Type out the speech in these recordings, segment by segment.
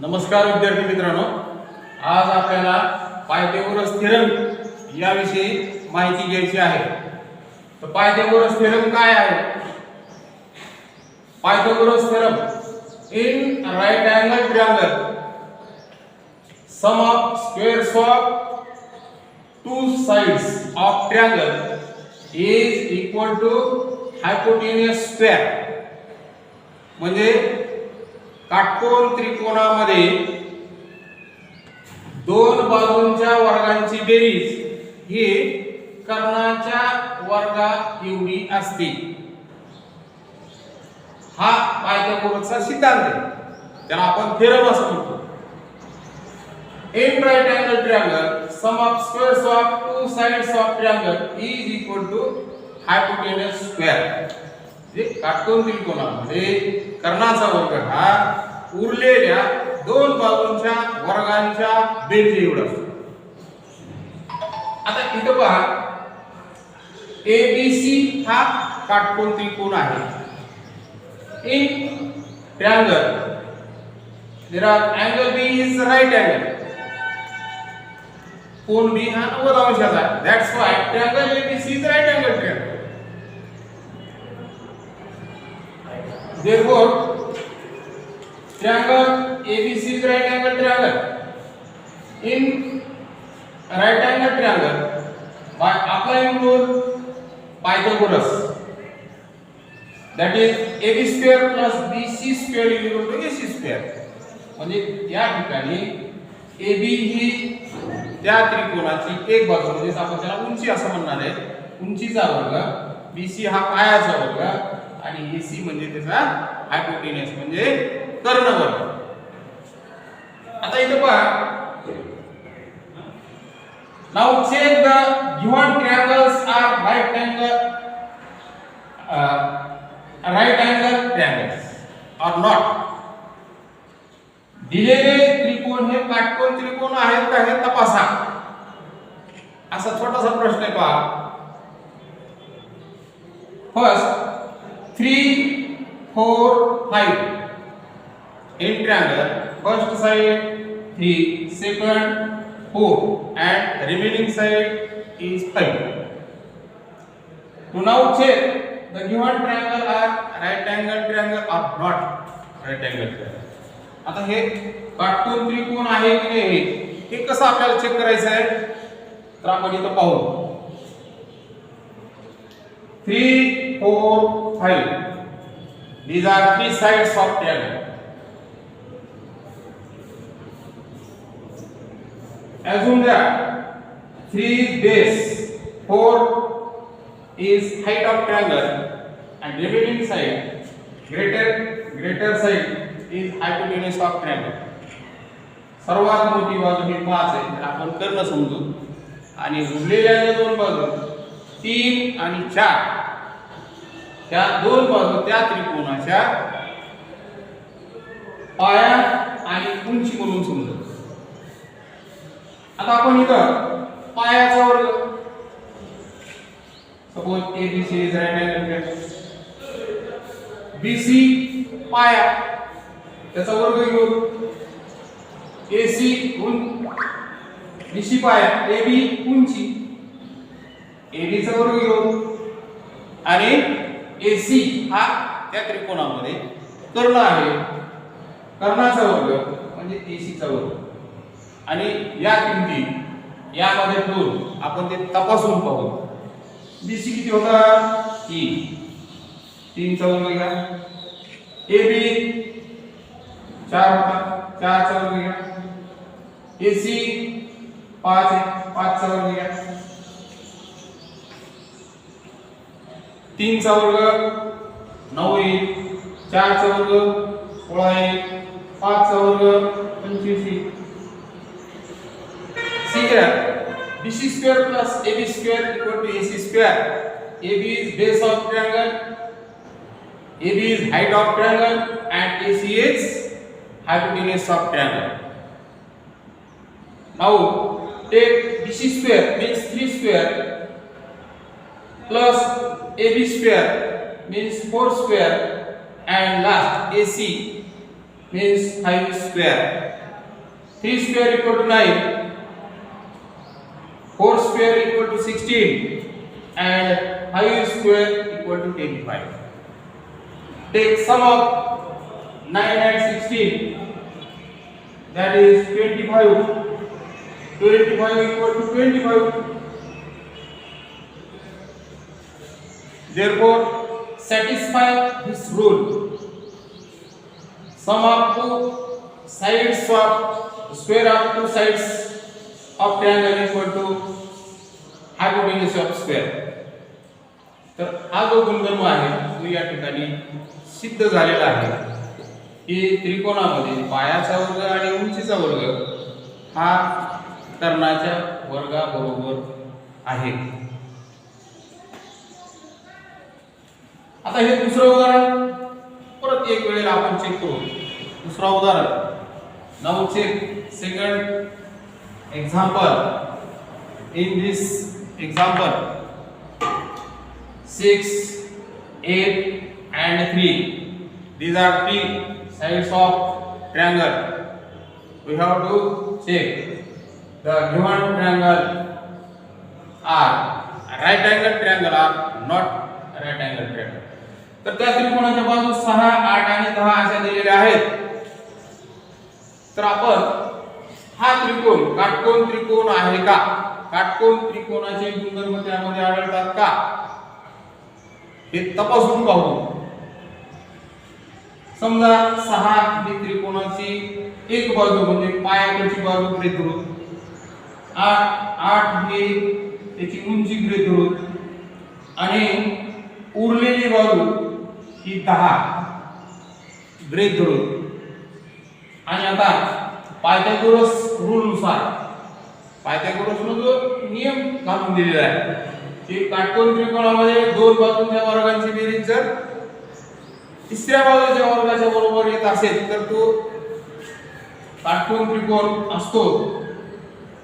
नमस्कार विद्यार्थी मित्रांनो, आज आपल्याला पायथागोरस थेरम याविषयी माहिती घ्यायची आहे. तर पायथागोरस थेरम काय आहे? Pythagoras theorem in right angle triangle sum of squares of two sides of triangle is equal to hypotenuse square. म्हणजे काटकोन त्रिकोणामध्ये दोन बाजूंच्या वर्गांची बेरीज ही कर्णाच्या वर्गा एवढी असते. हा पायथागोरसचा सिद्धांत आहे, त्याला आपण थेरम असं म्हणतो. In right angle triangle sum of squares of two sides of triangle is equal to hypotenuse square. काटकोन त्रिकोणामध्ये कर्णाचा वर्ग हा उरलेल्या दोन बाजूंच्या वर्गांच्या बेरीज एवढा असतो. आता इथं पहा, ABC हा काटकोन त्रिकोण आहे. In triangle there are angle B is right angle. कोन B हा 90 अंशाचा आहे. That's why triangle ABC is right angle triangle. Therefore, triangle ABC is right angle triangle. In right angle triangle, by applying rule Pythagoras, that is AB square plus BC square is equal to AC square. म्हणजे या ठिकाणी AB ही त्या त्रिकोणाची एक बाजू, म्हणजे आपण त्याला उंची असं म्हणणार आहे, उंचीचा वर्ग, BC हा पायाचा वर्ग आणि AC म्हणजे त्याचा हायपोटेन्यूस म्हणजे कर्णवर्ग. आता इथे पहा, now check the given triangles are right angle triangles or not. दिलेले त्रिकोण हे काटकोन त्रिकोण आहेत का हे तपासा. असा छोटासा प्रश्न आहे पहा. First 3, 4, 5 in triangle. First side 3, second 4, and remaining side is 5. To now check the given triangle are right angle triangle or not right angle triangle. आता हे काटकोन त्रिकोण आहे की नाही हे कसं आपल्याला चेक करायचं आहे, तर आपण इथं पाहू. 3, 4, 5 these are three sides of triangle. Assume that 3 is base, 4 is height of triangle, and remaining side greater side is hypotenuse of triangle. सर्वात मोठी बाजू ही 5 आहे, तर आपण कर्ण समजू, आणि उरलेल्या दोन बाजू 3 आणि 4 त्या दोन बाजू त्या त्रिकोणाच्या पाया आणि उंची म्हणून समजू. आता आपण इथं पायाचा वर्ग, suppose ABC is right angle triangle, BC पाया त्याचा वर्ग घेऊ, AC BC पाया, AB उंची, AB चा वर्ग घेऊ, आणि AC हा त्या त्रिकोणामध्ये कर्ण आहे, कर्णाचा वर्ग म्हणजे AC चा वर्ग. आणि या किमती यामध्ये ठेवून आपण ते तपासून पाहू. BC किती होता? 3 चा वर्ग घ्या. AB 4 होता, 4 चा वर्ग घ्या. AC 5 आहे, 5 चा वर्ग घ्या. 3 चा वर्ग 9 येईल, 4 चा वर्ग 16 येईल, 5 चा वर्ग 25 येईल. See here, BC square plus AB square equal to AC square. AB is base of triangle, AB is height of triangle, and AC is hypotenuse of triangle. Now take BC square means 3 square plus AB square means 4 square, and last AC means 5 square. 3 square equal to 9, 4 square equal to 16, and 5 square equal to 25. Take sum of 9 and 16, that is 25. 25 equal to 25. Therefore, satisfy this rule. Sum of two sides of square of two sides of triangle equal to hypotenuse of square. तर हा जो गुणधर्म आहे तो या ठिकाणी सिद्ध झालेला आहे की त्रिकोणामध्ये पायाचा वर्ग आणि उंचीचा वर्ग हा कर्णाच्या वर्गाबरोबर आहे. आता हे दुसरं उदाहरण परत एक वेळेला आपण चेक करू. दुसरा उदाहरण, now check second example. In this example 6, 8 and 3, these are three sides of triangle. We have to check the given triangle are right angle triangle or not right angle triangle. तर त्या त्रिकोणाच्या बाजू 6, 8 आणि 10 अशा दिलेल्या आहेत. तर आपण हा त्रिकोण काटकोन त्रिकोण आहे का, काटकोन त्रिकोणाचे गुणधर्म त्यामध्ये आढळतात का हे तपासून पाहू. समजा 6 ही त्रिकोणाची एक बाजू म्हणजे पायाकडची बाजू गृहीत धरू. 8 ही त्याची उंची गृहीत धरू आणि उरलेली बाजू ही 10 गृहीत धरू. आणि आता पायथागोरस रूल नुसार, पायथागोरसने जो नियम घालून दिलेला आहे की काटकोन त्रिकोणामध्ये दोन बाजूंच्या वर्गांची बेरीज जर तिसऱ्या बाजूच्या वर्गाच्या बरोबर येत असेल तर तो काटकोन त्रिकोण असतो.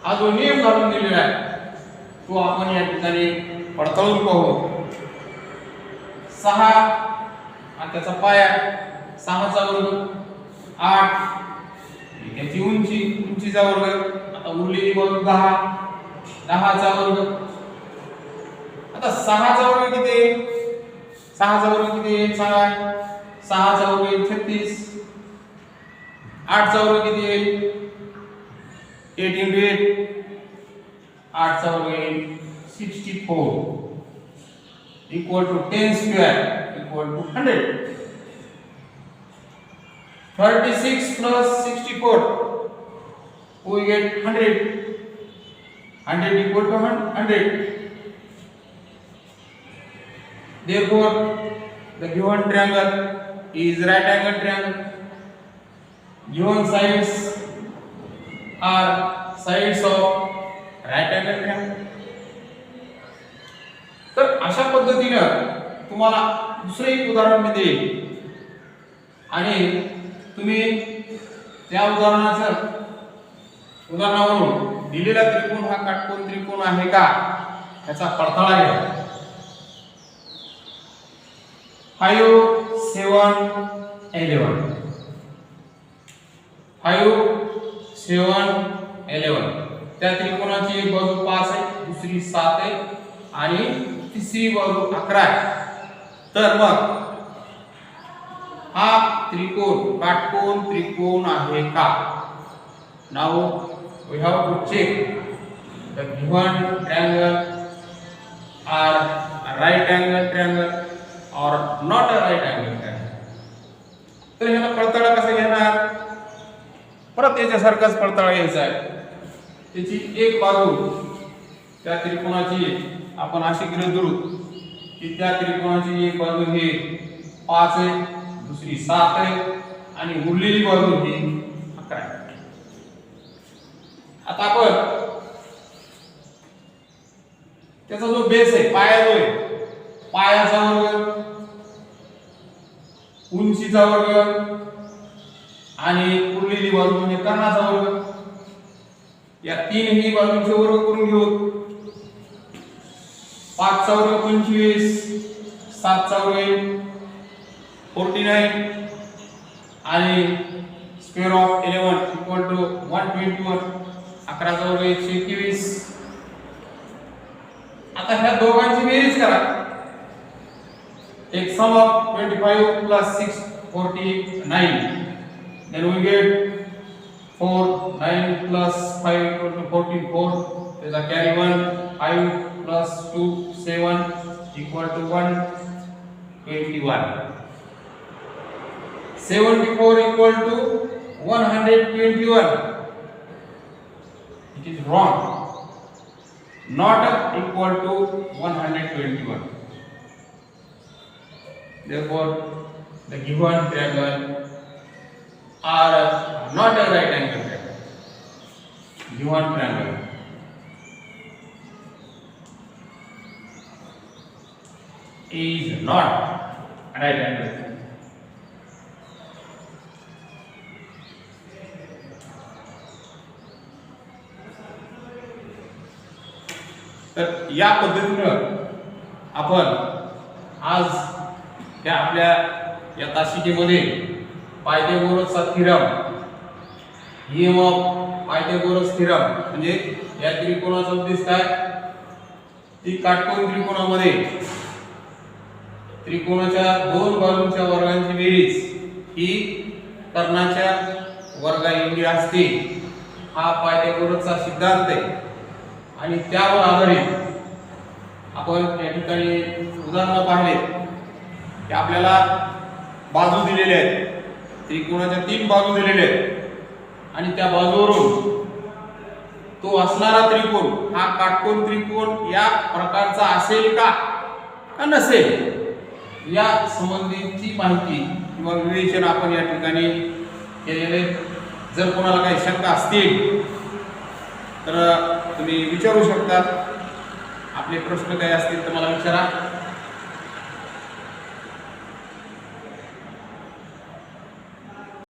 हा जो नियम घालून दिलेला आहे तो आपण या ठिकाणी पडताळून पाहू. 6 आणि त्याचा पाया 6चा वर्ग, 8 त्याची उंचीचा वर्ग, आता उरलेली बाजू 10चा वर्ग. आता 6चा वर्ग किती आहे? 6चा वर्ग किती आहे सांगा. 6चा वर्ग आहे 36. 8चा वर्ग किती आहे? 8 into 8, 8चा वर्ग आहे 64 equal to 10 square equal to 100. 36 plus 64 we get 100. 100 equal to 100. Therefore, the given triangle is right angle triangle. Given sides are sides of right angle triangle. तर अशा पद्धतीनं तुम्हाला दुसरे एक उदाहरण मी देईल आणि तुम्ही त्या उदाहरणावरून दिलेला त्रिकोण हा काटकोन त्रिकोण आहे का याचा पडताळा घ्या. 5, 7, 11. 5, 7, 11. त्या त्रिकोणाची एक बाजू 5 आहे, दुसरी 7 आहे आणि तिसरी बाजू 11 आहे. तर मग हा त्रिकोण काटकोन त्रिकोण आहे का? Now we have to check the given triangle are right angle triangle or not a right angle triangle. तर ह्याला पडताळा कसा घेणार? परत याच्यासारखाच पडताळा घ्यायचा आहे. त्याची एक बाजू त्या त्रिकोणाची आपण अशी गृहीत धरू की त्या त्रिकोणाची एक बाजू ही 5 आहे, दुसरी 7 आहे आणि उरलेली बाजू ही 11 आहे. आता आपण त्याचा जो बेस आहे, पाया जो आहे, पायाचा वर्ग, उंचीचा वर्ग आणि उरलेली बाजू म्हणजे कर्णाचा वर्ग, या तीनही बाजूंचे वर्ग करून घेऊ. 5 चा वर्ग 25, 7 चा वर्ग 49 आणि स्क्वेअर ऑफ 11 इक्वल टू 121. 11 चा वर्ग 121. आता ह्या दोघांची बेरीज करा. एक सम of 25 plus 6 49. Then we get 4 9 plus 5 equal to 44. There's a carry 1. 5 plus 2 7 equal to 121. 74 equal to 121. It is wrong. Not equal to 121. Therefore, the given triangle are not a right angle triangle. Given triangle is not a right angle triangle. तर या पद्धतीनं आपण आज त्या आपल्या या तासिकेमध्ये पायथागोरसचा theorem, नियम of Pythagoras theorem म्हणजे या त्रिकोणाचा उद्देश काय, ती काटकोन त्रिकोणामध्ये त्रिकोणाच्या दोन बाजूंच्या वर्गांची बेरीज ही कर्णाच्या वर्गा एवढी असते. हा पायथागोरसचा सिद्धांत आहे आणि त्यावर आधारित आपण या ठिकाणी उदाहरण पाहिले की आपल्याला बाजू दिलेल्या आहेत, त्रिकोणाच्या 3 बाजू दिलेल्या आहेत आणि त्या बाजूवरून तो असणारा त्रिकोण हा काटकोन त्रिकोण या प्रकारचा असेल का नसेल या संबंधीची माहिती किंवा विवेचन आपण या ठिकाणी केलेले. जर कोणाला काही शंका असतील तर तुम्ही विचारू शकता. आपले प्रश्न काही असतील तर मला विचारा.